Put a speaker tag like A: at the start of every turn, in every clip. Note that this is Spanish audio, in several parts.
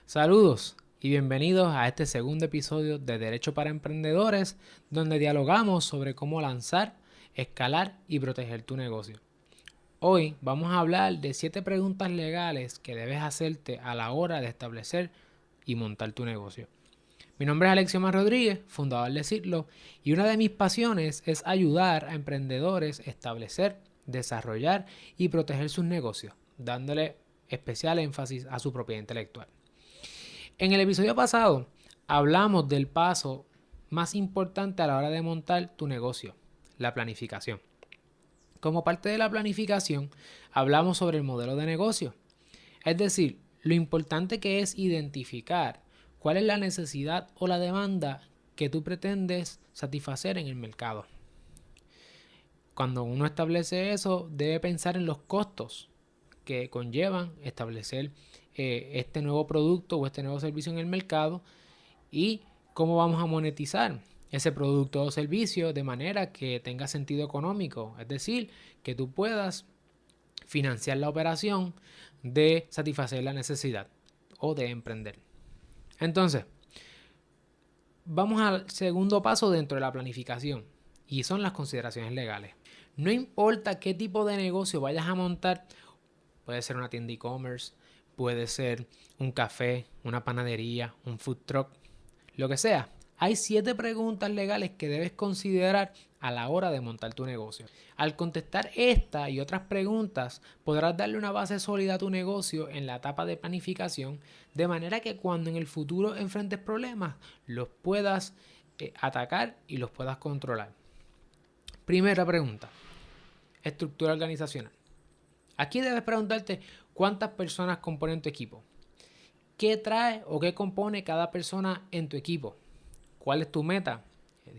A: Saludos y bienvenidos a este segundo episodio de Derecho para Emprendedores, donde dialogamos sobre cómo lanzar, escalar y proteger tu negocio. Hoy vamos a hablar de 7 preguntas legales que debes hacerte a la hora de establecer y montar tu negocio. Mi nombre es Alexiomar Rodríguez, fundador de Citlo, y una de mis pasiones es ayudar a emprendedores a establecer, desarrollar y proteger sus negocios, dándole especial énfasis a su propiedad intelectual. En el episodio pasado hablamos del paso más importante a la hora de montar tu negocio, la planificación. Como parte de la planificación, hablamos sobre el modelo de negocio, es decir, lo importante que es identificar cuál es la necesidad o la demanda que tú pretendes satisfacer en el mercado. Cuando uno establece eso, debe pensar en los costos que conllevan establecer este nuevo producto o este nuevo servicio en el mercado y cómo vamos a monetizar ese producto o servicio de manera que tenga sentido económico, es decir, que tú puedas financiar la operación de satisfacer la necesidad o de emprender. Entonces, vamos al segundo paso dentro de la planificación y son las consideraciones legales. No importa qué tipo de negocio vayas a montar, puede ser una tienda e-commerce, puede ser un café, una panadería, un food truck, lo que sea. Hay 7 preguntas legales que debes considerar a la hora de montar tu negocio. Al contestar esta y otras preguntas, podrás darle una base sólida a tu negocio en la etapa de planificación, de manera que cuando en el futuro enfrentes problemas, los puedas atacar y los puedas controlar. Primera pregunta, estructura organizacional. Aquí debes preguntarte cuántas personas componen tu equipo. ¿Qué trae o qué compone cada persona en tu equipo? ¿Cuál es tu meta?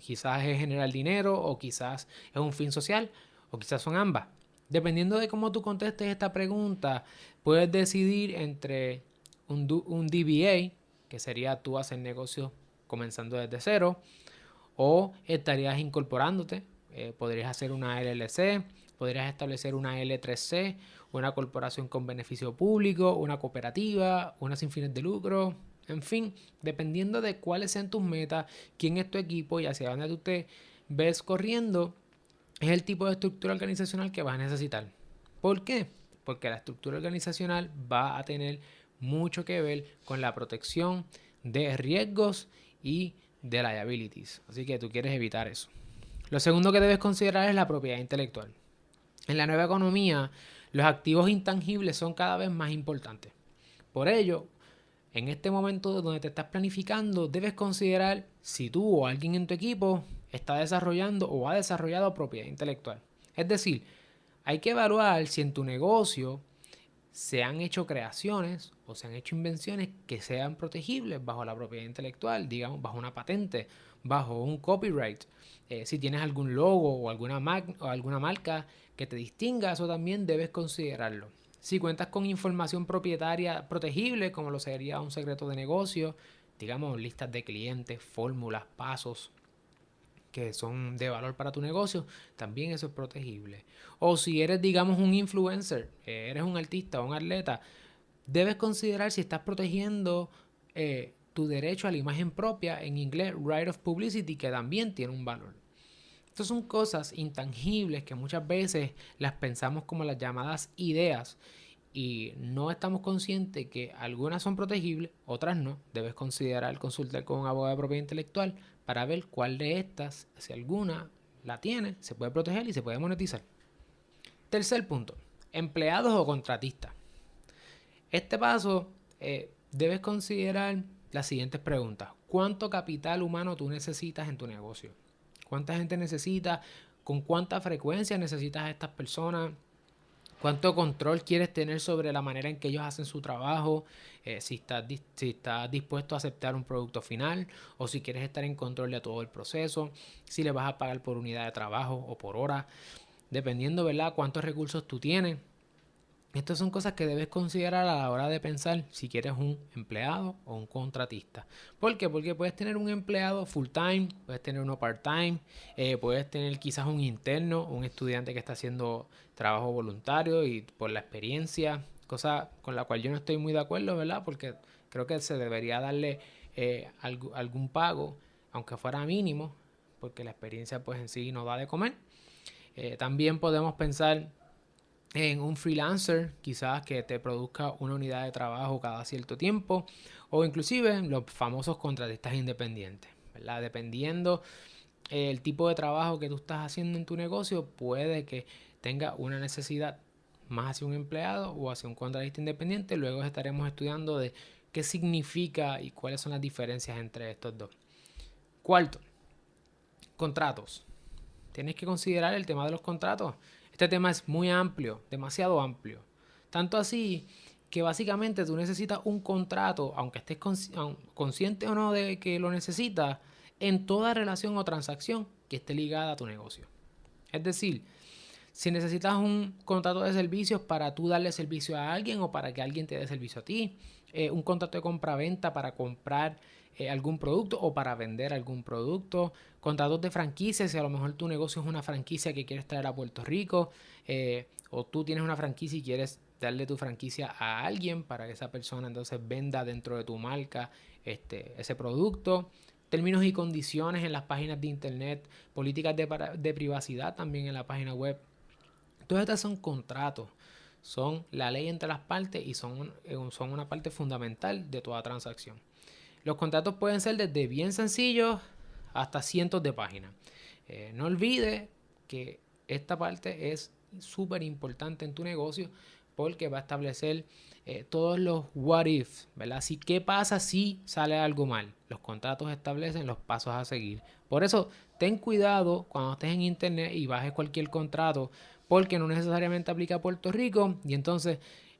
A: Quizás es generar dinero o quizás es un fin social o quizás son ambas. Dependiendo de cómo tú contestes esta pregunta, puedes decidir entre un DBA, que sería tú hacer negocios comenzando desde cero, o estarías incorporándote. Podrías hacer una LLC, podrías establecer una L3C, una corporación con beneficio público, una cooperativa, una sin fines de lucro. En fin, dependiendo de cuáles sean tus metas, quién es tu equipo y hacia dónde tú te ves corriendo, es el tipo de estructura organizacional que vas a necesitar. ¿Por qué? Porque la estructura organizacional va a tener mucho que ver con la protección de riesgos y de liabilities. Así que tú quieres evitar eso. Lo segundo que debes considerar es la propiedad intelectual. En la nueva economía, los activos intangibles son cada vez más importantes. Por ello, en este momento donde te estás planificando, debes considerar si tú o alguien en tu equipo está desarrollando o ha desarrollado propiedad intelectual. Es decir, hay que evaluar si en tu negocio se han hecho creaciones o se han hecho invenciones que sean protegibles bajo la propiedad intelectual, digamos, bajo una patente, bajo un copyright. Si tienes algún logo o alguna marca que te distinga, eso también debes considerarlo. Si cuentas con información propietaria protegible, como lo sería un secreto de negocio, digamos, listas de clientes, fórmulas, pasos, que son de valor para tu negocio, también eso es protegible. O si eres, digamos, un influencer, eres un artista o un atleta, debes considerar si estás protegiendo tu derecho a la imagen propia, en inglés, right of publicity, que también tiene un valor. Estas son cosas intangibles que muchas veces las pensamos como las llamadas ideas y no estamos conscientes que algunas son protegibles, otras no. Debes considerar consultar con un abogado de propiedad intelectual para ver cuál de estas, si alguna la tiene, se puede proteger y se puede monetizar. Tercer punto, empleados o contratistas. Este paso debes considerar las siguientes preguntas. ¿Cuánto capital humano tú necesitas en tu negocio? ¿Cuánta gente necesitas? ¿Con cuánta frecuencia necesitas a estas personas? ¿Cuánto control quieres tener sobre la manera en que ellos hacen su trabajo? Si estás dispuesto a aceptar un producto final o si quieres estar en control de todo el proceso, si le vas a pagar por unidad de trabajo o por hora, dependiendo, ¿verdad?, cuántos recursos tú tienes. Estas son cosas que debes considerar a la hora de pensar si quieres un empleado o un contratista. ¿Por qué? Porque puedes tener un empleado full time, puedes tener uno part time, puedes tener quizás un interno, un estudiante que está haciendo trabajo voluntario y por la experiencia, cosa con la cual yo no estoy muy de acuerdo, ¿verdad? Porque creo que se debería darle algún pago, aunque fuera mínimo, porque la experiencia pues en sí no da de comer. También podemos pensar en un freelancer, quizás que te produzca una unidad de trabajo cada cierto tiempo, o inclusive los famosos contratistas independientes, ¿verdad? Dependiendo el tipo de trabajo que tú estás haciendo en tu negocio, puede que tenga una necesidad más hacia un empleado o hacia un contratista independiente. Luego estaremos estudiando de qué significa y cuáles son las diferencias entre estos dos. Cuarto, contratos. Tienes que considerar el tema de los contratos. Este tema es muy amplio, demasiado amplio. Tanto así que básicamente tú necesitas un contrato, aunque estés consciente o no de que lo necesitas, en toda relación o transacción que esté ligada a tu negocio. Es decir, si necesitas un contrato de servicios para tú darle servicio a alguien o para que alguien te dé servicio a ti, un contrato de compra-venta para comprar algún producto o para vender algún producto, contratos de franquicias, si a lo mejor tu negocio es una franquicia que quieres traer a Puerto Rico, o tú tienes una franquicia y quieres darle tu franquicia a alguien para que esa persona entonces venda dentro de tu marca ese producto. Términos y condiciones en las páginas de internet, políticas de privacidad también en la página web. Todas estas son contratos, son la ley entre las partes y son una parte fundamental de toda transacción. Los contratos pueden ser desde bien sencillos hasta cientos de páginas. No olvides que esta parte es súper importante en tu negocio porque va a establecer todos los what if, ¿verdad? Así, ¿qué pasa si sale algo mal? Los contratos establecen los pasos a seguir. Por eso, ten cuidado cuando estés en internet y bajes cualquier contrato porque no necesariamente aplica a Puerto Rico y entonces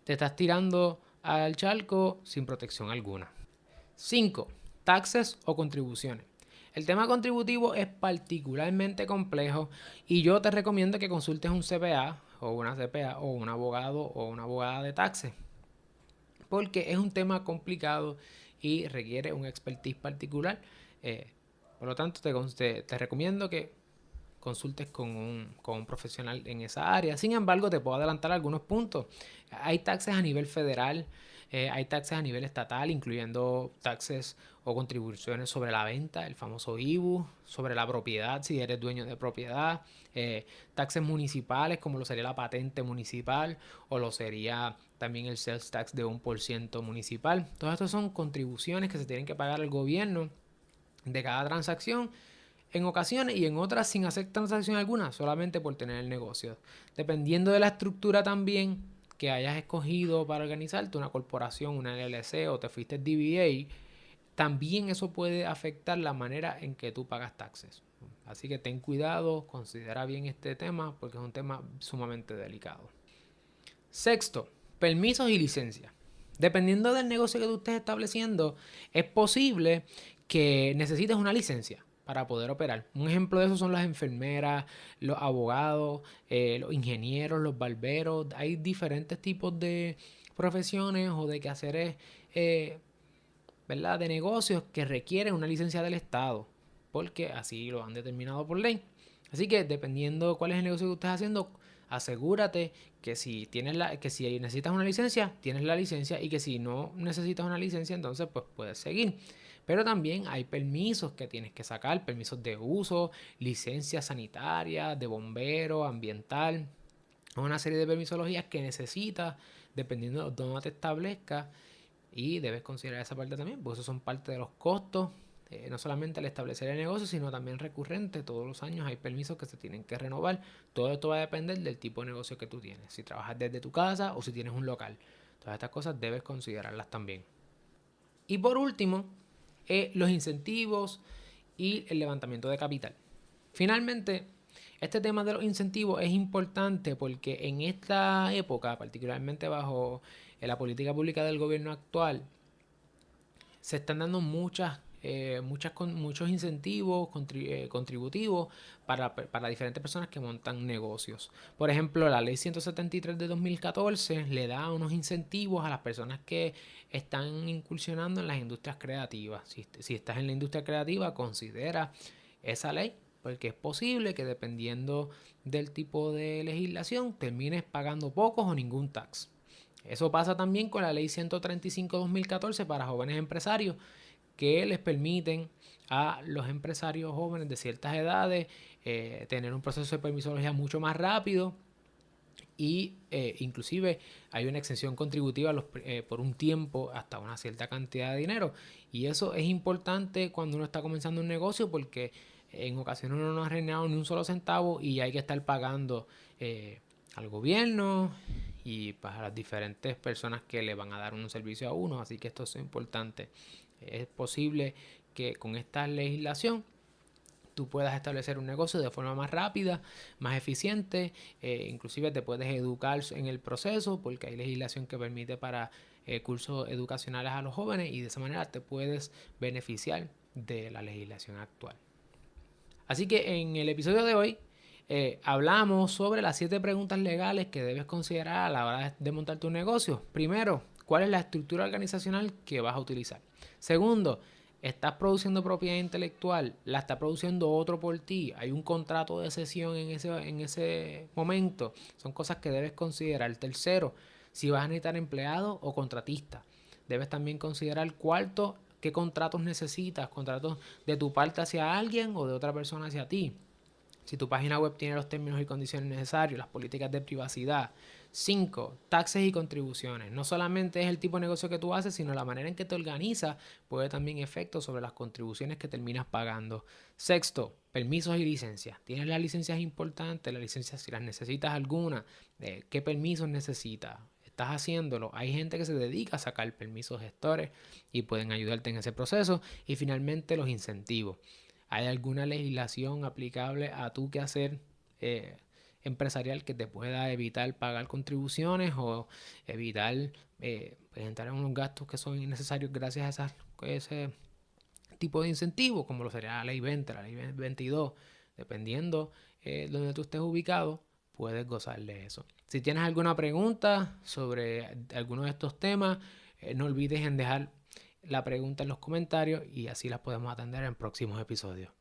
A: te estás tirando al charco sin protección alguna. 5. Taxes o contribuciones. El tema contributivo es particularmente complejo y yo te recomiendo que consultes un CPA o una CPA o un abogado o una abogada de taxes porque es un tema complicado y requiere un expertise particular. Por lo tanto, te recomiendo que consultes con un profesional en esa área. Sin embargo, te puedo adelantar algunos puntos. Hay taxes a nivel federal, hay taxes a nivel estatal, incluyendo taxes o contribuciones sobre la venta, el famoso IBU, sobre la propiedad, si eres dueño de propiedad, taxes municipales, como lo sería la patente municipal, o lo sería también el sales tax de 1% municipal. Todas estas son contribuciones que se tienen que pagar al gobierno de cada transacción, en ocasiones y en otras sin hacer transacción alguna, solamente por tener el negocio. Dependiendo de la estructura también que hayas escogido para organizarte, una corporación, una LLC o te fuiste DBA, también eso puede afectar la manera en que tú pagas taxes. Así que ten cuidado, considera bien este tema porque es un tema sumamente delicado. Sexto, permisos y licencias. Dependiendo del negocio que tú estés estableciendo, es posible que necesites una licencia para poder operar. Un ejemplo de eso son las enfermeras, los abogados, los ingenieros, los barberos. Hay diferentes tipos de profesiones o de quehaceres, ¿verdad?, de negocios que requieren una licencia del Estado, porque así lo han determinado por ley. Así que dependiendo cuál es el negocio que estés haciendo, asegúrate que si necesitas una licencia, tienes la licencia, y que si no necesitas una licencia, entonces pues puedes seguir. Pero también hay permisos que tienes que sacar, permisos de uso, licencias sanitarias, de bombero, ambiental, una serie de permisologías que necesitas dependiendo de dónde te establezcas, y debes considerar esa parte también, porque eso son parte de los costos. No solamente al establecer el negocio, sino también recurrente. Todos los años hay permisos que se tienen que renovar. Todo esto va a depender del tipo de negocio que tú tienes. Si trabajas desde tu casa o si tienes un local. Todas estas cosas debes considerarlas también. Y por último, los incentivos y el levantamiento de capital. Finalmente, este tema de los incentivos es importante porque en esta época, particularmente bajo la política pública del gobierno actual, se están dando muchos incentivos contributivos para diferentes personas que montan negocios. Por ejemplo, la ley 173 de 2014 le da unos incentivos a las personas que están incursionando en las industrias creativas. Si estás en la industria creativa, considera esa ley, porque es posible que dependiendo del tipo de legislación termines pagando pocos o ningún tax. Eso pasa también con la Ley 135/2014 para jóvenes empresarios, que les permiten a los empresarios jóvenes de ciertas edades tener un proceso de permisología mucho más rápido y inclusive hay una exención contributiva por un tiempo hasta una cierta cantidad de dinero. Y eso es importante cuando uno está comenzando un negocio porque en ocasiones uno no ha renegado ni un solo centavo y hay que estar pagando al gobierno y para las diferentes personas que le van a dar un servicio a uno. Así que esto es importante. Es posible que con esta legislación tú puedas establecer un negocio de forma más rápida, más eficiente, inclusive te puedes educar en el proceso porque hay legislación que permite para cursos educacionales a los jóvenes y de esa manera te puedes beneficiar de la legislación actual. Así que en el episodio de hoy hablamos sobre las 7 preguntas legales que debes considerar a la hora de montar tu negocio. Primero, ¿cuál es la estructura organizacional que vas a utilizar? Segundo, ¿estás produciendo propiedad intelectual? ¿La está produciendo otro por ti? ¿Hay un contrato de cesión en ese momento? Son cosas que debes considerar. Tercero, si vas a necesitar empleado o contratista. Debes también considerar cuarto, qué contratos necesitas, contratos de tu parte hacia alguien o de otra persona hacia ti. Si tu página web tiene los términos y condiciones necesarios, las políticas de privacidad. 5. Taxes y contribuciones. No solamente es el tipo de negocio que tú haces, sino la manera en que te organizas puede también efecto sobre las contribuciones que terminas pagando. Sexto, permisos y licencias. ¿Tienes las licencias importantes? Las licencias, si las necesitas alguna, ¿qué permisos necesitas? ¿Estás haciéndolo? Hay gente que se dedica a sacar permisos gestores y pueden ayudarte en ese proceso. Y finalmente los incentivos. ¿Hay alguna legislación aplicable a tu quehacer empresarial que te pueda evitar pagar contribuciones o evitar entrar en unos gastos que son innecesarios gracias a ese tipo de incentivos, como lo sería la ley 20, la ley 22? Dependiendo donde tú estés ubicado, puedes gozar de eso. Si tienes alguna pregunta sobre alguno de estos temas, no olvides en dejar la pregunta en los comentarios y así las podemos atender en próximos episodios.